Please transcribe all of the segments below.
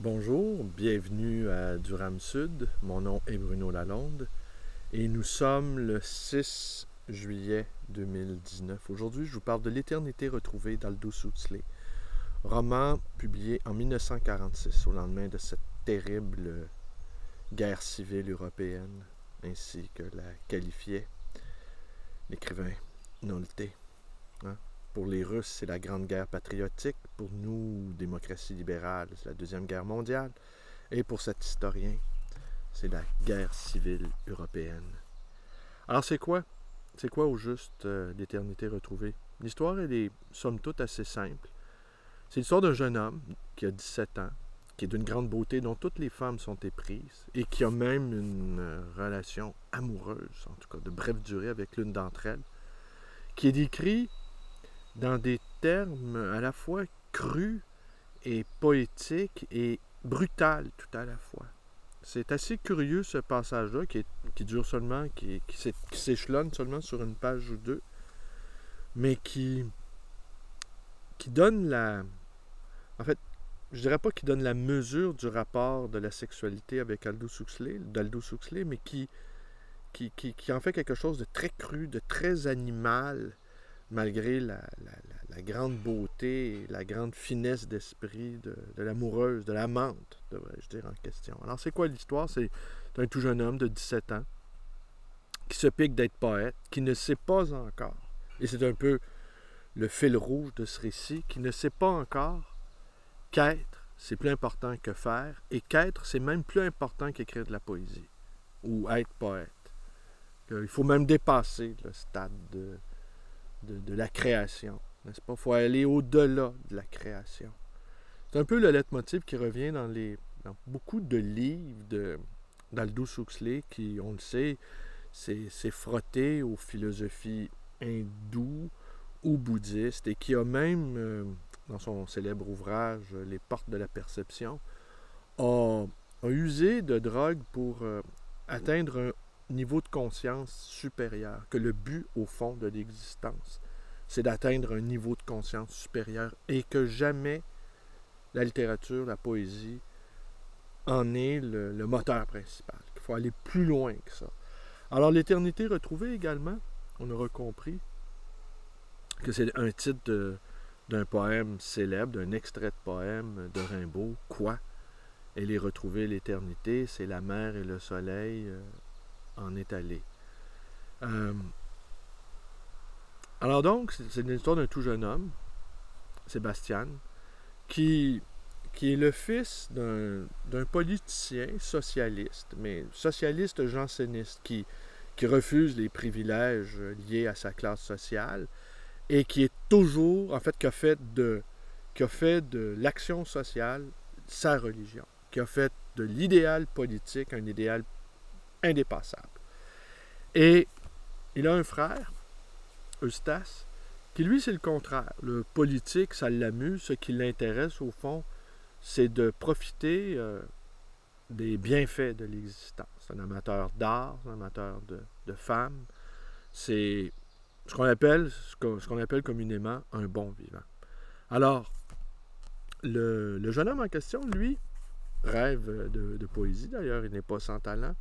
Bonjour, bienvenue à Durham Sud. Mon nom est Bruno Lalonde et nous sommes le 6 juillet 2019. Aujourd'hui, je vous parle de L'éternité retrouvée d'Aldous Huxley, roman publié en 1946 au lendemain de cette terrible guerre civile européenne, ainsi que la qualifiait l'écrivain Nolte. Pour les Russes, c'est la Grande Guerre patriotique. Pour nous, démocratie libérale, c'est la Deuxième Guerre mondiale. Et pour cet historien, c'est la guerre civile européenne. Alors, c'est quoi? C'est quoi au juste l'éternité retrouvée? L'histoire, elle est, somme toute, assez simple. C'est l'histoire d'un jeune homme qui a 17 ans, qui est d'une grande beauté, dont toutes les femmes sont éprises, et qui a même une relation amoureuse, en tout cas de brève durée, avec l'une d'entre elles, qui est décrit dans des termes à la fois crus et poétiques et brutals tout à la fois. C'est assez curieux ce passage-là qui dure seulement, qui s'échelonne seulement sur une page ou deux, mais qui donne la... En fait, je dirais pas qu'il donne la mesure du rapport de la sexualité avec Aldous Huxley, mais qui en fait quelque chose de très cru, de très animal, malgré la grande beauté et la grande finesse d'esprit de l'amoureuse, de l'amante, devrais-je dire, en question. Alors, c'est quoi l'histoire? C'est un tout jeune homme de 17 ans qui se pique d'être poète, qui ne sait pas encore, et c'est un peu le fil rouge de ce récit, qui ne sait pas encore qu'être, c'est plus important que faire, et qu'être, c'est même plus important qu'écrire de la poésie, ou être poète. Il faut même dépasser le stade de la création, n'est-ce pas? Il faut aller au-delà de la création. C'est un peu le leitmotiv qui revient dans beaucoup de livres d'Aldous Huxley qui, on le sait, c'est frotté aux philosophies hindoues ou bouddhistes et qui a même, dans son célèbre ouvrage Les portes de la perception, a usé de drogue pour atteindre un niveau de conscience supérieur, que le but, au fond, de l'existence, c'est d'atteindre un niveau de conscience supérieur et que jamais la littérature, la poésie, en est le moteur principal. Il faut aller plus loin que ça. Alors, l'éternité retrouvée également, on aura compris que c'est un titre d'un poème célèbre, d'un extrait de poème de Rimbaud. Quoi? Elle est retrouvée l'éternité, c'est la mer et le soleil en est allé. Alors donc, c'est l'histoire d'un tout jeune homme, Sébastien, qui est le fils d'un politicien socialiste, mais socialiste janséniste, qui refuse les privilèges liés à sa classe sociale et qui est toujours, en fait, qui a fait de l'action sociale sa religion, qui a fait de l'idéal politique un idéal indépassable. Et il a un frère, Eustace, qui lui, c'est le contraire. Le politique, ça l'amuse. Ce qui l'intéresse, au fond, c'est de profiter des bienfaits de l'existence. C'est un amateur d'art, un amateur de femmes. C'est ce qu'on appelle communément un bon vivant. Alors, le jeune homme en question, lui, rêve de poésie. D'ailleurs, il n'est pas sans talent.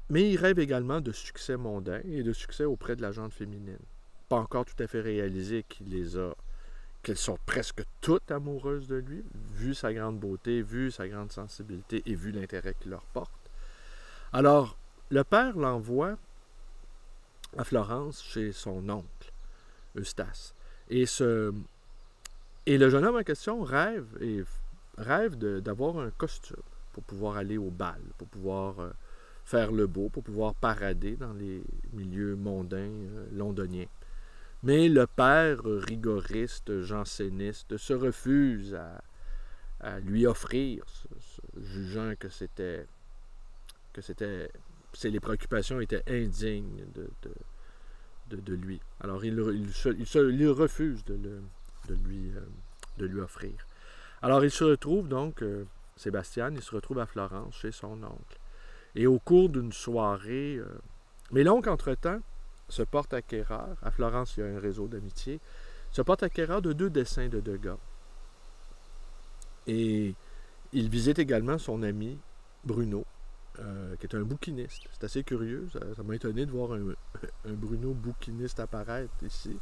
Mais il rêve également de succès mondain et de succès auprès de la gente féminine. Pas encore tout à fait réalisé qu'elles sont presque toutes amoureuses de lui, vu sa grande beauté, vu sa grande sensibilité et vu l'intérêt qu'il leur porte. Alors, le père l'envoie à Florence chez son oncle, Eustace. Et le jeune homme en question rêve d'avoir un costume pour pouvoir aller au bal, pour pouvoir faire le beau, pour pouvoir parader dans les milieux mondains londoniens. Mais le père rigoriste, janséniste, se refuse à lui offrir, jugeant que les préoccupations étaient indignes de lui. Alors il refuse de lui offrir. Alors il se retrouve donc, Sébastien, il se retrouve à Florence chez son oncle. Et au cours d'une soirée... mais l'oncle, entre-temps, se porte acquéreur. À Florence, il y a un réseau d'amitié. Se porte acquéreur de 2 dessins de Degas. Et il visite également son ami Bruno, qui est un bouquiniste. C'est assez curieux, ça m'a étonné de voir un Bruno bouquiniste apparaître ici.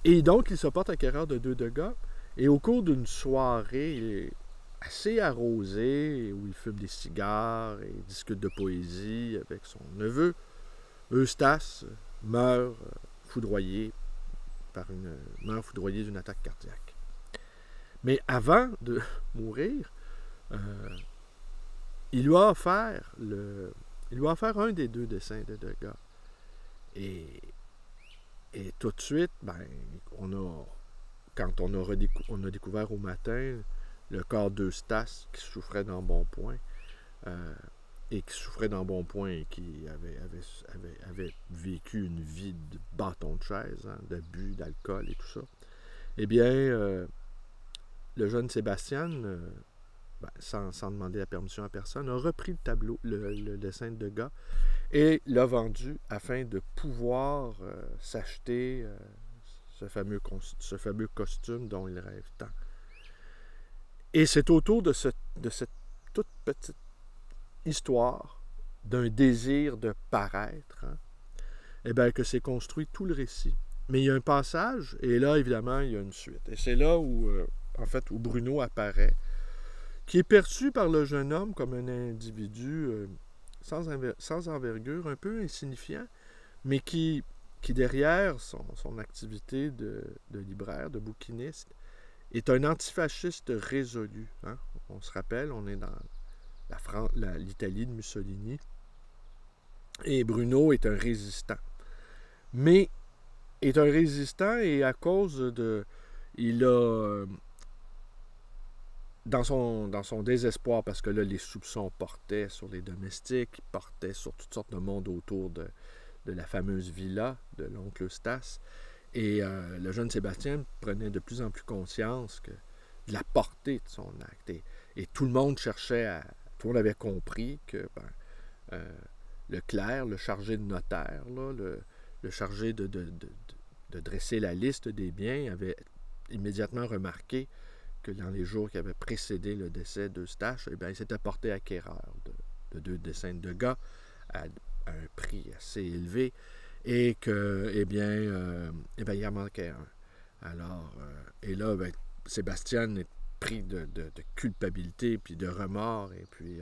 Et donc, il se porte acquéreur de 2 gars, et au cours d'une soirée assez arrosée, où il fume des cigares et discute de poésie avec son neveu, Eustace meurt foudroyé d'une attaque cardiaque. Mais avant de mourir, il lui a offert un des 2 dessins de Degas. Et tout de suite, quand on a découvert au matin le corps d'Eustace qui souffrait d'embonpoint, et qui avait vécu une vie de bâton de chaise, d'abus, d'alcool et tout ça, eh bien, le jeune Sébastien, sans demander la permission à personne, a repris le tableau, le dessin de Degas, et l'a vendu afin de pouvoir s'acheter ce fameux costume dont il rêve tant. Et c'est autour de cette toute petite histoire d'un désir de paraître, que s'est construit tout le récit. Mais il y a un passage, et là, évidemment, il y a une suite. Et c'est là où Bruno apparaît, qui est perçu par le jeune homme comme un individu sans envergure, un peu insignifiant, mais qui derrière son activité de libraire, de bouquiniste, est un antifasciste résolu. On se rappelle, on est dans l'Italie de Mussolini, et Bruno est un résistant. Mais est un résistant, et à cause de... Il a... Dans son désespoir, parce que là, les soupçons portaient sur les domestiques, portaient sur toutes sortes de monde autour de la fameuse villa de l'oncle Eustace, et le jeune Sébastien prenait de plus en plus conscience de la portée de son acte. Et tout le monde tout le monde avait compris que le clerc, le chargé de notaire, là, le chargé de dresser la liste des biens, avait immédiatement remarqué que dans les jours qui avaient précédé le décès d'Eustache, il s'était porté acquéreur de 2 dessins de Degas à un prix assez élevé, et que, il en manquait un. Alors, et là, Sébastien est pris de culpabilité puis de remords, et puis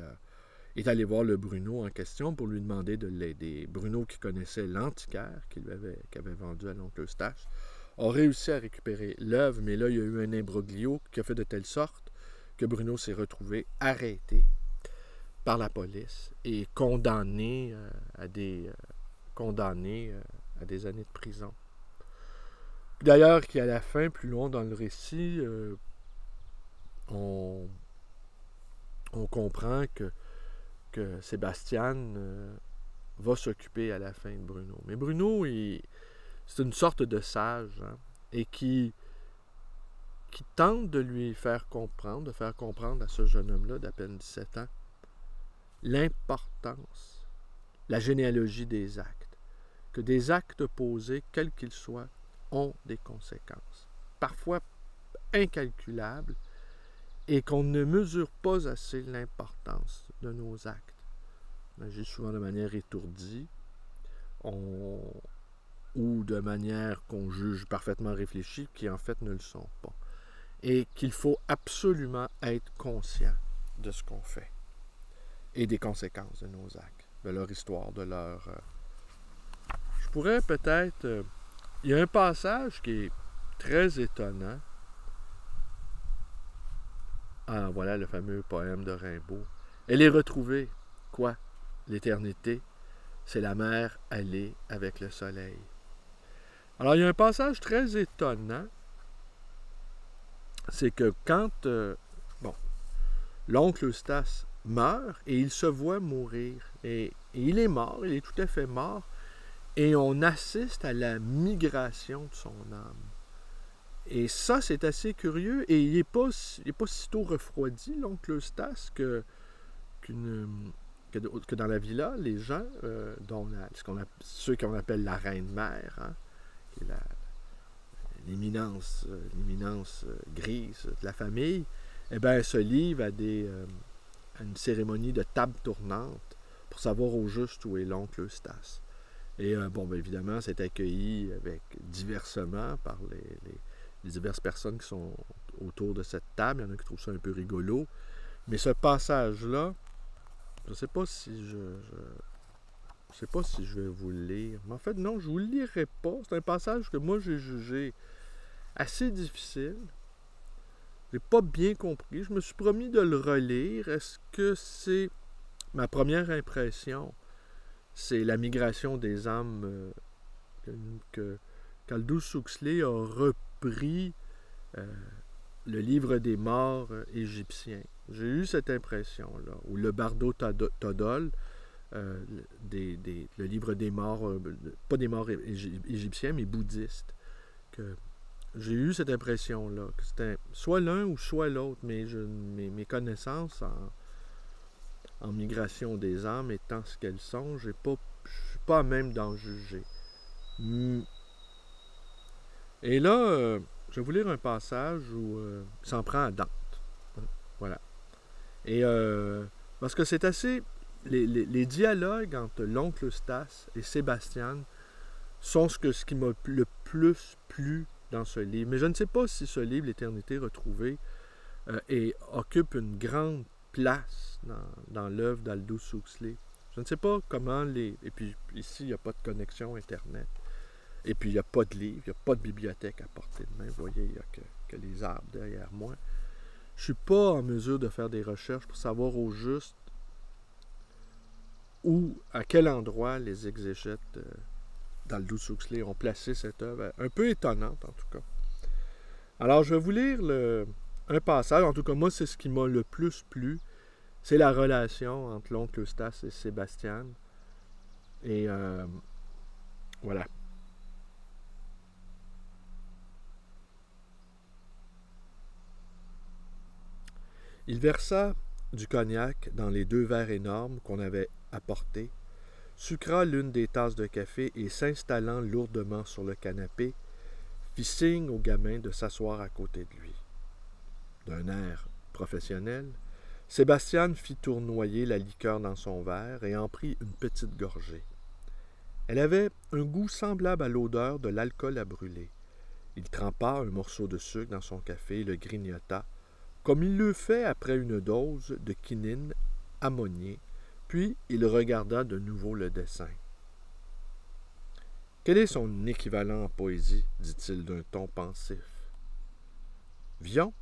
est allé voir le Bruno en question pour lui demander de l'aider. Bruno, qui connaissait l'antiquaire qu'il avait vendu à l'oncle Eustache, a réussi à récupérer l'œuvre, mais là, il y a eu un imbroglio qui a fait de telle sorte que Bruno s'est retrouvé arrêté par la police et condamné à des années de prison. D'ailleurs, qui à la fin, plus loin dans le récit, on comprend que Sébastien va s'occuper à la fin de Bruno. Mais Bruno, c'est une sorte de sage, et qui tente de lui faire comprendre à ce jeune homme-là d'à peine 17 ans l'importance, la généalogie des actes, que des actes posés, quels qu'ils soient, ont des conséquences, parfois incalculables, et qu'on ne mesure pas assez l'importance de nos actes. On agit souvent de manière étourdie, ou de manière qu'on juge parfaitement réfléchie, qui en fait ne le sont pas. Et qu'il faut absolument être conscient de ce qu'on fait et des conséquences de nos actes, de leur histoire, de leur... Je pourrais peut-être... Il y a un passage qui est très étonnant. Ah, voilà le fameux poème de Rimbaud. Elle est retrouvée. Quoi? L'éternité, c'est la mer allée avec le soleil. Alors, il y a un passage très étonnant. C'est que quand l'oncle Eustace meurt, et il se voit mourir, et il est mort, il est tout à fait mort, et on assiste à la migration de son âme. Et ça, c'est assez curieux, et il n'est pas sitôt refroidi, l'oncle Eustace, que dans la villa, les gens, ceux qu'on appelle la reine-mère, qui est l'imminence grise de la famille, eh bien, elle se livre à une cérémonie de table tournante pour savoir au juste où est l'oncle Eustace. Et bon, bien évidemment, c'est accueilli avec diversement par les diverses personnes qui sont autour de cette table. Il y en a qui trouvent ça un peu rigolo. Mais ce passage-là, je ne sais pas si je sais pas si je vais vous le lire. Mais en fait, non, je ne vous le lirai pas. C'est un passage que moi, j'ai jugé assez difficile. J'ai pas bien compris. Je me suis promis de le relire. Est-ce que c'est ma première impression? C'est la migration des âmes qu'Aldous Huxley a repris le livre des morts égyptiens. J'ai eu cette impression-là. Ou le Bardo Todol, le livre des morts, pas des morts égyptiens, mais bouddhistes. J'ai eu cette impression-là, que c'était soit l'un ou soit l'autre, mais mes connaissances en migration des âmes étant ce qu'elles sont, je ne suis pas à même d'en juger. Et là, je vais vous lire un passage où il s'en prend à Dante. Voilà. Et parce que c'est assez... Les dialogues entre l'oncle Eustace et Sébastien sont ce qui m'a le plus plu dans ce livre. Mais je ne sais pas si ce livre, L'Éternité retrouvée, occupe une grande place dans l'œuvre d'Aldous Huxley. Je ne sais pas comment Et puis ici, il n'y a pas de connexion Internet. Et puis, il n'y a pas de livre, il n'y a pas de bibliothèque à portée de main. Vous voyez, il n'y a que les arbres derrière moi. Je ne suis pas en mesure de faire des recherches pour savoir au juste à quel endroit les exégètes d'Aldous Huxley ont placé cette œuvre, un peu étonnante en tout cas. Alors, je vais vous lire un passage, en tout cas moi, c'est ce qui m'a le plus plu, c'est la relation entre l'oncle Eustace et Sébastien. Et voilà. Il versa du cognac dans les 2 verres énormes qu'on avait apportés, sucra l'une des tasses de café et s'installant lourdement sur le canapé, fit signe au gamin de s'asseoir à côté de lui. D'un air professionnel, Sébastien fit tournoyer la liqueur dans son verre et en prit une petite gorgée. Elle avait un goût semblable à l'odeur de l'alcool à brûler. Il trempa un morceau de sucre dans son café et le grignota, comme il le fait après une dose de quinine ammoniée, puis il regarda de nouveau le dessin. « Quel est son équivalent en poésie? » dit-il d'un ton pensif. « Villon ?»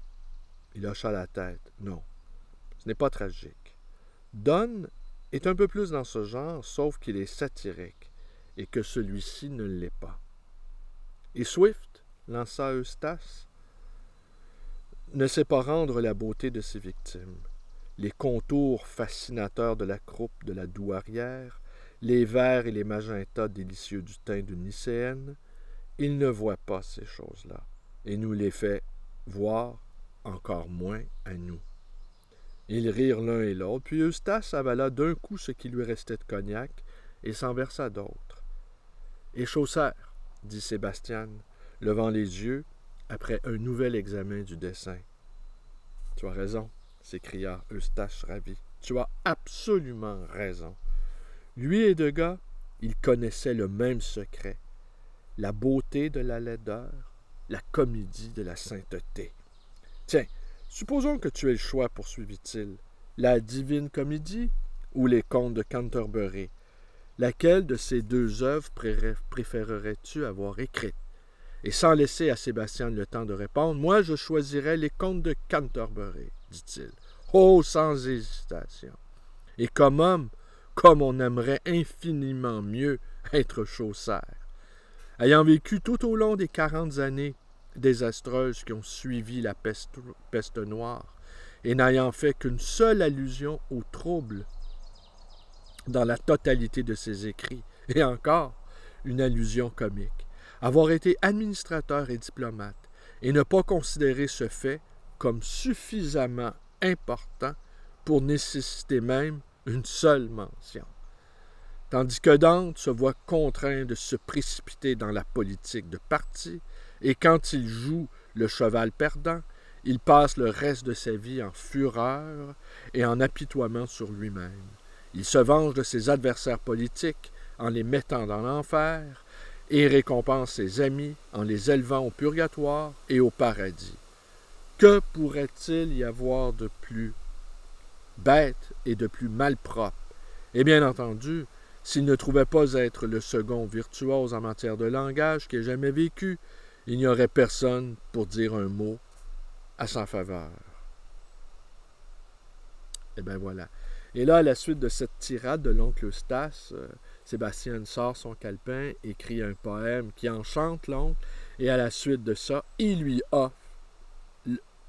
Il hocha la tête. « Non, ce n'est pas tragique. Donne est un peu plus dans ce genre, sauf qu'il est satirique, et que celui-ci ne l'est pas. »« Et Swift ?» lança Eustace, ne sait pas rendre la beauté de ses victimes. Les contours fascinateurs de la croupe de la douairière, les verts et les magentas délicieux du teint d'une lycéenne, il ne voit pas ces choses-là, et nous les fait voir encore moins à nous. Ils rirent l'un et l'autre, puis Eustace avala d'un coup ce qui lui restait de cognac et s'en versa d'autres. « Et Chaucer, dit Sébastien, levant les yeux, après un nouvel examen du dessin. « Tu as raison, s'écria Eustache ravi. Tu as absolument raison. Lui et Degas, ils connaissaient le même secret, la beauté de la laideur, la comédie de la sainteté. Tiens, supposons que tu aies le choix, poursuivit-il, la divine comédie ou les contes de Canterbury. Laquelle de ces 2 œuvres préférerais-tu avoir écrite? Et sans laisser à Sébastien le temps de répondre, « Moi, je choisirais les contes de Canterbury, dit-il. Oh, sans hésitation. Et comme homme, comme on aimerait infiniment mieux être Chaucer. Ayant vécu tout au long des 40 années désastreuses qui ont suivi la peste noire, et n'ayant fait qu'une seule allusion au trouble dans la totalité de ses écrits, et encore une allusion comique, avoir été administrateur et diplomate, et ne pas considérer ce fait comme suffisamment important pour nécessiter même une seule mention. Tandis que Dante se voit contraint de se précipiter dans la politique de parti, et quand il joue le cheval perdant, Il passe le reste de sa vie en fureur et en apitoiement sur lui-même. Il se venge de ses adversaires politiques en les mettant dans l'enfer et récompense ses amis en les élevant au purgatoire et au paradis. Que pourrait-il y avoir de plus bête et de plus malpropre? Et bien entendu, s'il ne trouvait pas être le second virtuose en matière de langage qui ait jamais vécu, il n'y aurait personne pour dire un mot à sa faveur. Et bien voilà. Et là, à la suite de cette tirade de l'oncle Eustace, Sébastien sort son calepin, écrit un poème qui enchante l'oncle, et à la suite de ça, il lui offre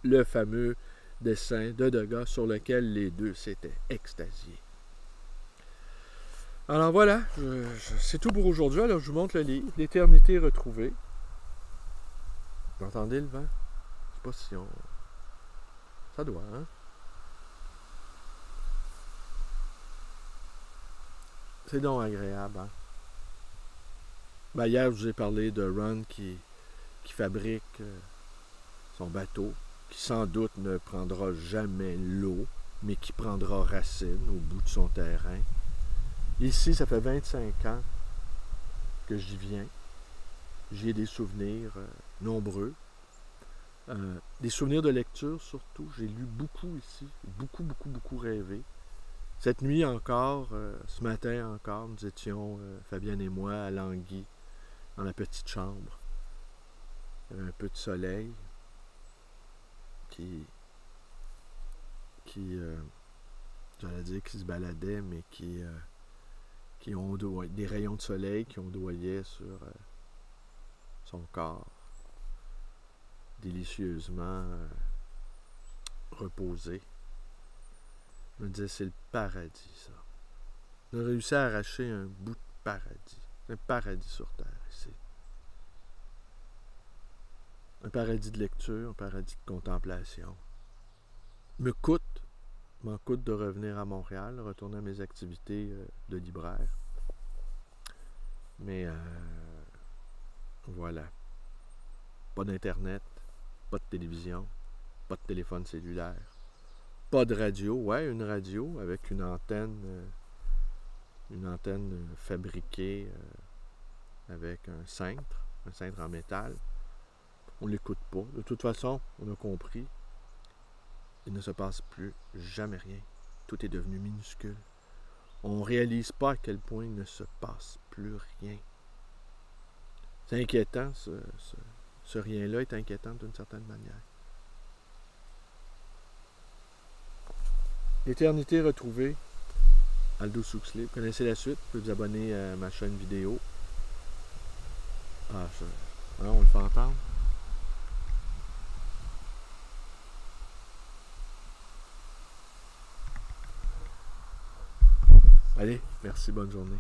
le fameux dessin de Degas sur lequel les deux s'étaient extasiés. Alors voilà, c'est tout pour aujourd'hui. Alors je vous montre le livre, L'éternité retrouvée. Vous entendez le vent? Je sais pas si on... Ça doit, hein? C'est donc agréable, hein? Ben, hier, je vous ai parlé de Ron qui fabrique son bateau, qui sans doute ne prendra jamais l'eau, mais qui prendra racine au bout de son terrain. Ici, ça fait 25 ans que j'y viens. J'y ai des souvenirs nombreux. Des souvenirs de lecture surtout. J'ai lu beaucoup ici. Beaucoup rêvé. Cette nuit encore, ce matin encore, nous étions, Fabienne et moi, à Languy, dans la petite chambre. Il y avait un peu de soleil qui j'allais dire qui se baladait, mais qui ondoyait, des rayons de soleil qui ondoyaient sur son corps, délicieusement reposé. Je me disais, c'est le paradis, ça. On a réussi à arracher un bout de paradis. Un paradis sur terre, ici. Un paradis de lecture, un paradis de contemplation. M'en coûte de revenir à Montréal, retourner à mes activités de libraire. Mais voilà. Pas d'internet, pas de télévision, pas de téléphone cellulaire. Pas de radio, ouais, une radio avec une antenne fabriquée avec un cintre en métal. On l'écoute pas. De toute façon, on a compris, il ne se passe plus jamais rien. Tout est devenu minuscule. On ne réalise pas à quel point il ne se passe plus rien. C'est inquiétant, ce rien-là est inquiétant d'une certaine manière. L'éternité retrouvée, Aldous Huxley. Vous connaissez la suite, vous pouvez vous abonner à ma chaîne vidéo. On le fait entendre. Allez, merci, bonne journée.